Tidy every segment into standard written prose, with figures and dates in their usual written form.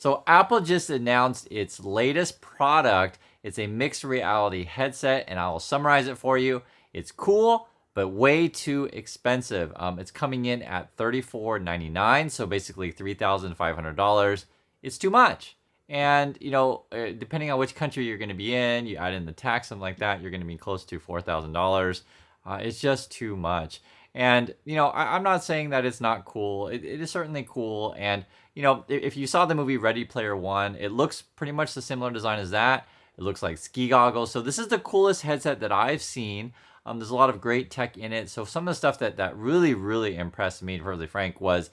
So Apple just announced its latest product. It's a mixed reality headset, and I will summarize it for you. It's cool, but way too expensive. It's coming in at $34.99, so basically $3,500. It's too much. And depending on which country you're going to be in, you add in the tax, something like that, you're going to be close to $4,000. It's just too much. And I'm not saying that it's not cool. It is certainly cool. And if you saw the movie Ready Player One, it looks pretty much the similar design as that. It looks like ski goggles. So this is the coolest headset that I've seen. There's a lot of great tech in it. So some of the stuff that really, really impressed me, to be perfectly frank, was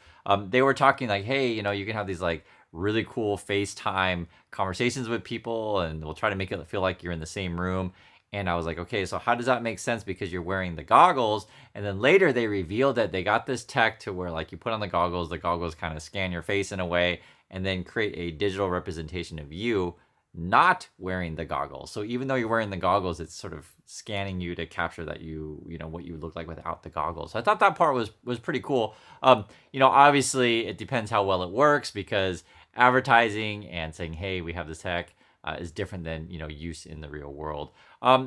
they were talking like, hey, you can have these like really cool FaceTime conversations with people, and we'll try to make it feel like you're in the same room. And I was like, okay, so how does that make sense? Because you're wearing the goggles. And then later they revealed that they got this tech to where like you put on the goggles kind of scan your face in a way and then create a digital representation of you not wearing the goggles. So even though you're wearing the goggles, it's sort of scanning you to capture that what you would look like without the goggles. So I thought that part was pretty cool. Obviously it depends how well it works, because advertising and saying, hey, we have this tech, is different than use in the real world.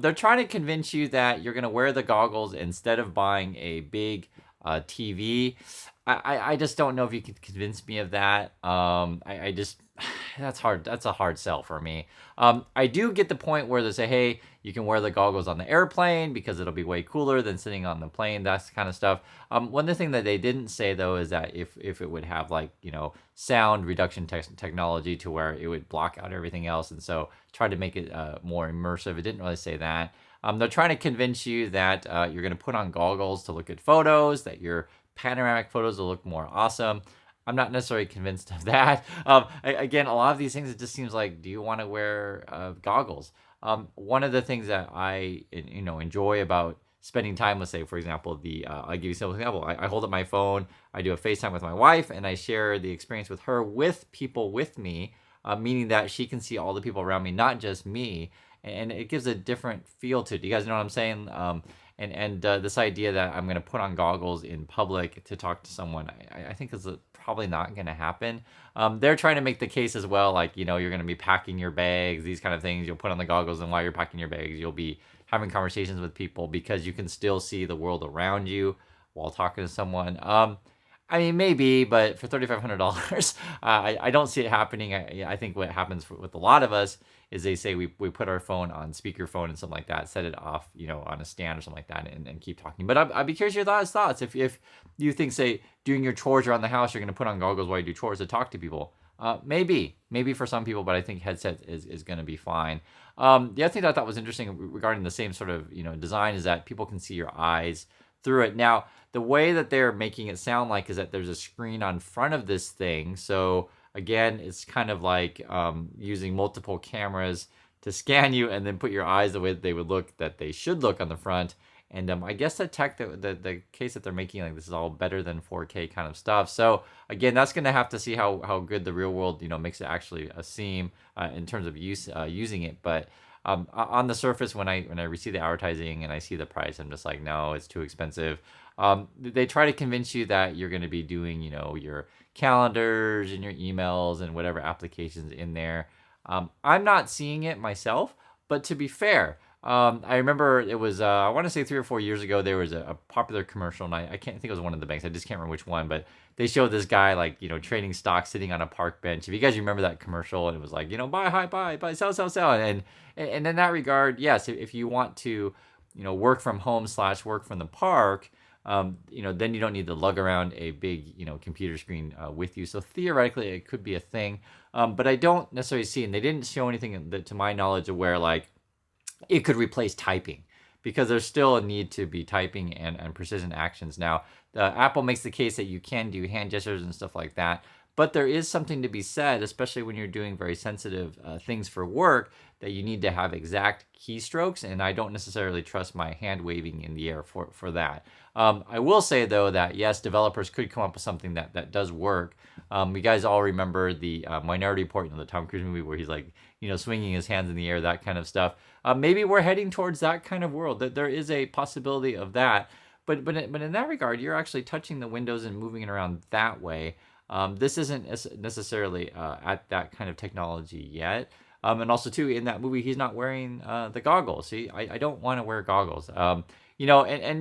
They're trying to convince you that you're going to wear the goggles instead of buying a big TV. I just don't know if you can convince me of that. I just that's hard. That's a hard sell for me. I do get the point where they say, hey, you can wear the goggles on the airplane because it'll be way cooler than sitting on the plane. That's the kind of stuff. One thing that they didn't say though is that if it would have like sound reduction technology to where it would block out everything else, and so try to make it more immersive. It didn't really say that. They're trying to convince you that you're going to put on goggles to look at photos, that your panoramic photos will look more awesome. I'm not necessarily convinced of that. Again, a lot of these things, it just seems like, do you want to wear goggles? One of the things that I enjoy about spending time with, say, for example, I'll give you a simple example. I hold up my phone, I do a FaceTime with my wife, and I share the experience with her with people with me, meaning that she can see all the people around me, not just me. And it gives a different feel to it. Do you guys know what I'm saying? And this idea that I'm going to put on goggles in public to talk to someone, I think is probably not going to happen. They're trying to make the case as well, like, you're going to be packing your bags, these kind of things. You'll put on the goggles, and while you're packing your bags, you'll be having conversations with people because you can still see the world around you while talking to someone. I mean, maybe, but for $3,500, I don't see it happening. I think what happens with a lot of us is they say we put our phone on speakerphone and something like that, set it off, on a stand or something like that, and keep talking. But I'd be curious your thoughts. If you think, say, doing your chores around the house, you're going to put on goggles while you do chores to talk to people. Maybe for some people, but I think headset is going to be fine. The other thing that I thought was interesting regarding the same sort of design is that people can see your eyes through it. Now, the way that they're making it sound like is that there's a screen on front of this thing. So again, it's kind of like using multiple cameras to scan you and then put your eyes the way that they would look, that they should look on the front. And I guess the tech, the case that they're making, like, this is all better than 4K kind of stuff. So again, that's going to have to see how good the real world makes it actually seem in terms of using it. But on the surface, when I receive the advertising and I see the price, I'm just like, no, it's too expensive. They try to convince you that you're going to be doing your calendars and your emails and whatever applications in there. I'm not seeing it myself, but to be fair, I remember it was, I want to say 3 or 4 years ago, there was a popular commercial, and I can't think it was one of the banks. I just can't remember which one, but they showed this guy, like, trading stocks sitting on a park bench. If you guys remember that commercial, and it was like, buy, high, buy, sell, sell, sell. And in that regard, yes, if you want to, work from home / work from the park, then you don't need to lug around a big, computer screen with you. So theoretically, it could be a thing. But I don't necessarily see, and they didn't show anything that, to my knowledge, of where, like, it could replace typing, because there's still a need to be typing and precision actions. Now, Apple makes the case that you can do hand gestures and stuff like that, but there is something to be said, especially when you're doing very sensitive things for work, that you need to have exact keystrokes, and I don't necessarily trust my hand waving in the air for that. I will say, though, that yes, developers could come up with something that does work. You guys all remember the Minority Report, the Tom Cruise movie, where he's like, swinging his hands in the air, that kind of stuff. Maybe we're heading towards that kind of world. That there is a possibility of that. But in that regard, you're actually touching the windows and moving it around that way. This isn't necessarily at that kind of technology yet. And also too, in that movie, he's not wearing the goggles. See, I don't want to wear goggles. And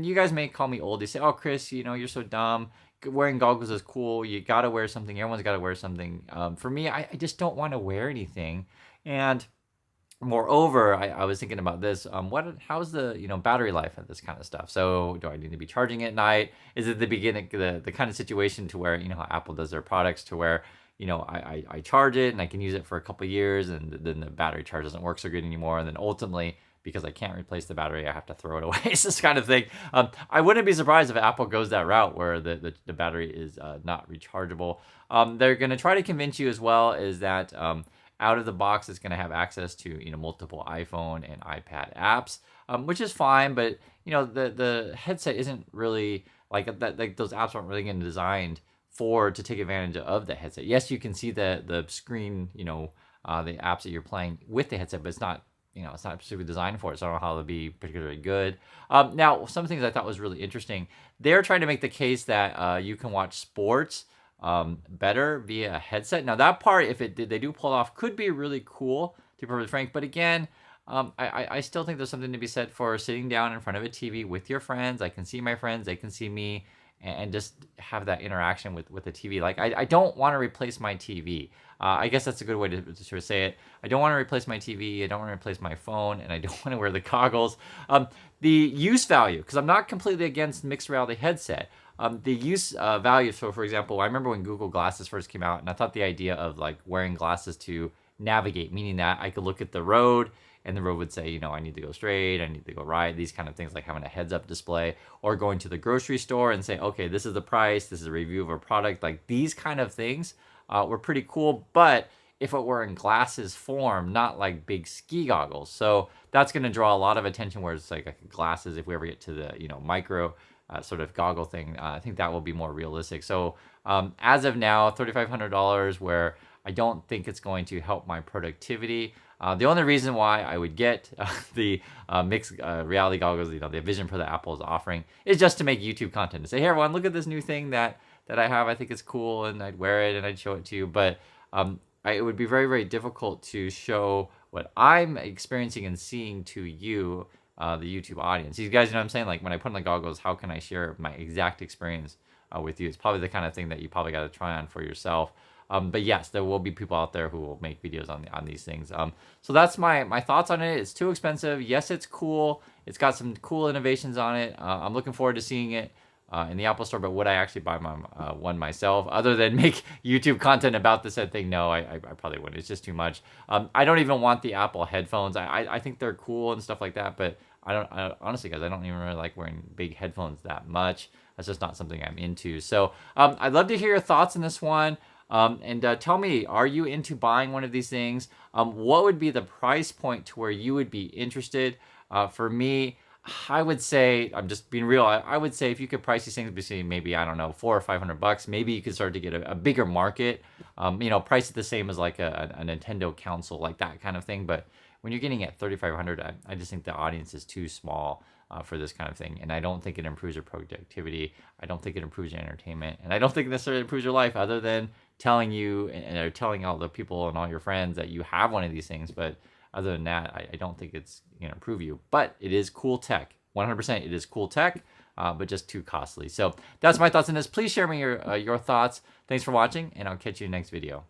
you guys may call me old. They say, "Oh, Chris, you're so dumb. Wearing goggles is cool. You gotta wear something. Everyone's gotta wear something." For me, I just don't want to wear anything. And moreover, I was thinking about this. How's the battery life of this kind of stuff? So do I need to be charging at night? Is it the beginning the kind of situation to where how Apple does their products to where I charge it and I can use it for a couple of years and then the battery charge doesn't work so good anymore, and then ultimately because I can't replace the battery, I have to throw it away. It's this kind of thing. I wouldn't be surprised if Apple goes that route where the battery is not rechargeable. They're going to try to convince you as well is that out of the box, it's going to have access to multiple iPhone and iPad apps, which is fine. But the headset isn't really like that. Like those apps aren't really getting designed to take advantage of the headset. Yes, you can see the screen, the apps that you're playing with the headset, but it's not specifically designed for it. So I don't know how it'll be particularly good. Now, some things I thought was really interesting. They're trying to make the case that you can watch sports better via a headset. Now that part, if they do pull it off, could be really cool, to be perfectly frank. But again, I still think there's something to be said for sitting down in front of a TV with your friends. I can see my friends, they can see me, and just have that interaction with the TV. Like I don't want to replace my TV. I guess that's a good way to sort of say it. I don't want to replace my TV. I don't want to replace my phone, and I don't want to wear the goggles. The use value, because I'm not completely against mixed reality headset. The use value, so for example, I remember when Google Glasses first came out, and I thought the idea of like wearing glasses to navigate, meaning that I could look at the road and the road would say, I need to go straight, I need to go right, these kind of things, like having a heads up display, or going to the grocery store and say, okay, this is the price, this is a review of a product. Like these kind of things were pretty cool, but if it were in glasses form, not like big ski goggles. So that's going to draw a lot of attention, where it's like glasses, if we ever get to the micro sort of goggle thing, I think that will be more realistic. So as of now, $3,500, where I don't think it's going to help my productivity. The only reason why I would get the mixed reality goggles, the Vision Pro that Apple is offering, is just to make YouTube content. To say, hey everyone, look at this new thing that I have. I think it's cool, and I'd wear it and I'd show it to you. But it would be very, very difficult to show what I'm experiencing and seeing to you, the YouTube audience. You guys know what I'm saying? Like when I put on the goggles, how can I share my exact experience with you? It's probably the kind of thing that you probably got to try on for yourself. But yes, there will be people out there who will make videos on these things. So that's my thoughts on it. It's too expensive. Yes, it's cool. It's got some cool innovations on it. I'm looking forward to seeing it in the Apple Store. But would I actually buy one myself, other than make YouTube content about the said thing? No, I probably wouldn't. It's just too much. I don't even want the Apple headphones. I think they're cool and stuff like that. But honestly, guys, I don't even really like wearing big headphones that much. That's just not something I'm into. So I'd love to hear your thoughts on this one. And tell me, are you into buying one of these things? What would be the price point to where you would be interested? For me, I would say, I'm just being real, I would say if you could price these things between maybe, I don't know, $400 or $500, maybe you could start to get a bigger market. Price it the same as like a Nintendo console, like that kind of thing. But when you're getting at $3,500, I just think the audience is too small for this kind of thing. And I don't think it improves your productivity. I don't think it improves your entertainment. And I don't think it necessarily improves your life, other than telling you and telling all the people and all your friends that you have one of these things. But other than that, I don't think it's going to improve you. But it is cool tech. 100% it is cool tech, but just too costly. So that's my thoughts on this. Please share me your thoughts. Thanks for watching, and I'll catch you in the next video.